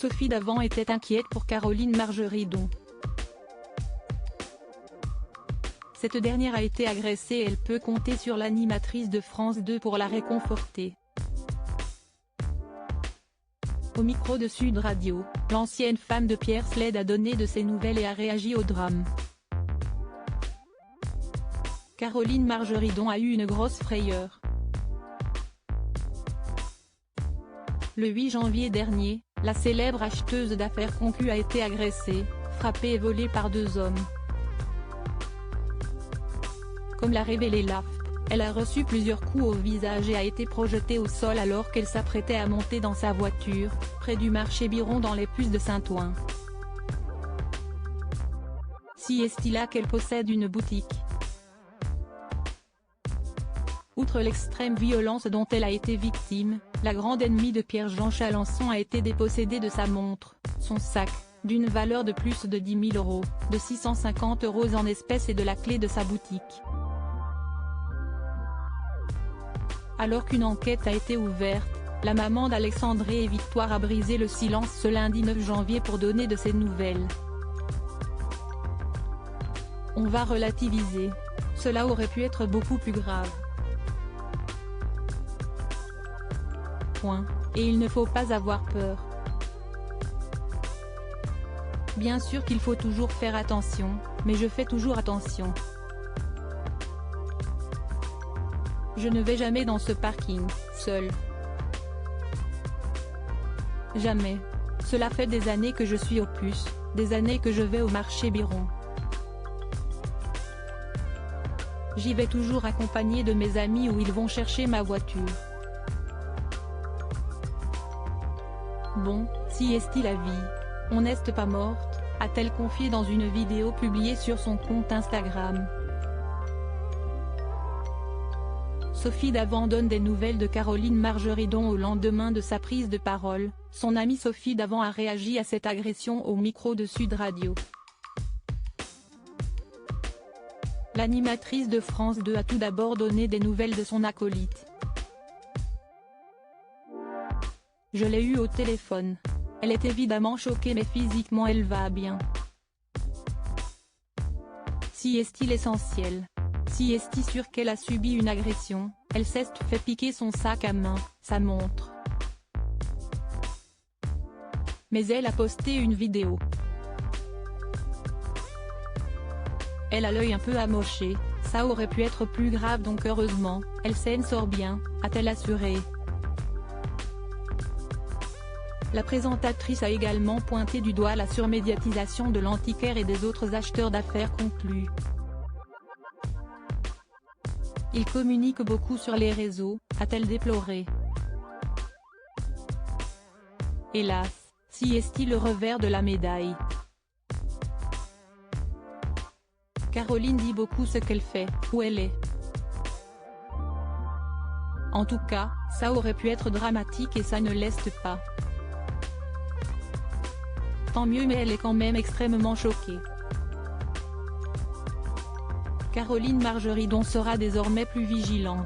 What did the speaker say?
Sophie Davant était inquiète pour Caroline Margeridon. Cette dernière a été agressée et elle peut compter sur l'animatrice de France 2 pour la réconforter. Au micro de Sud Radio, l'ancienne femme de Pierre Sled a donné de ses nouvelles et a réagi au drame. Caroline Margeridon a eu une grosse frayeur. Le 8 janvier dernier, la célèbre acheteuse d'affaires conclue a été agressée, frappée et volée par 2 hommes. Comme l'a révélé l'AFP, elle a reçu plusieurs coups au visage et a été projetée au sol alors qu'elle s'apprêtait à monter dans sa voiture, près du marché Biron dans les Puces de Saint-Ouen. Si est-il là qu'elle possède une boutique. Outre l'extrême violence dont elle a été victime, la grande ennemie de Pierre-Jean Chalençon a été dépossédée de sa montre, son sac, d'une valeur de plus de 10 000 €, de 650 € en espèces et de la clé de sa boutique. Alors qu'une enquête a été ouverte, la maman d'Alexandré et Victoire a brisé le silence ce lundi 9 janvier pour donner de ses nouvelles. On va relativiser. Cela aurait pu être beaucoup plus grave. Et il ne faut pas avoir peur. Bien sûr qu'il faut toujours faire attention, mais je fais toujours attention. Je ne vais jamais dans ce parking, seul. Jamais. Cela fait des années que je suis aux Puces, des années que je vais au marché Biron. J'y vais toujours accompagné de mes amis où ils vont chercher ma voiture. Bon, si est-il la vie, on n'est pas morte, a-t-elle confié dans une vidéo publiée sur son compte Instagram. Sophie Davant donne des nouvelles de Caroline Margeridon au lendemain de sa prise de parole. Son amie Sophie Davant a réagi à cette agression au micro de Sud Radio. L'animatrice de France 2 a tout d'abord donné des nouvelles de son acolyte. Je l'ai eue au téléphone. Elle est évidemment choquée mais physiquement elle va bien. Si est-il essentiel. Si est-il sûr qu'elle a subi une agression, elle s'est fait piquer son sac à main, sa montre. Mais elle a posté une vidéo. Elle a l'œil un peu amoché, ça aurait pu être plus grave donc heureusement, elle s'en sort bien, a-t-elle assuré. La présentatrice a également pointé du doigt la surmédiatisation de l'antiquaire et des autres acheteurs d'affaires conclus. Ils communiquent beaucoup sur les réseaux, a-t-elle déploré. Hélas, si est-il le revers de la médaille. Caroline dit beaucoup ce qu'elle fait, où elle est. En tout cas, ça aurait pu être dramatique et ça ne l'est pas. Tant mieux mais elle est quand même extrêmement choquée. Caroline Margeridon sera désormais plus vigilante.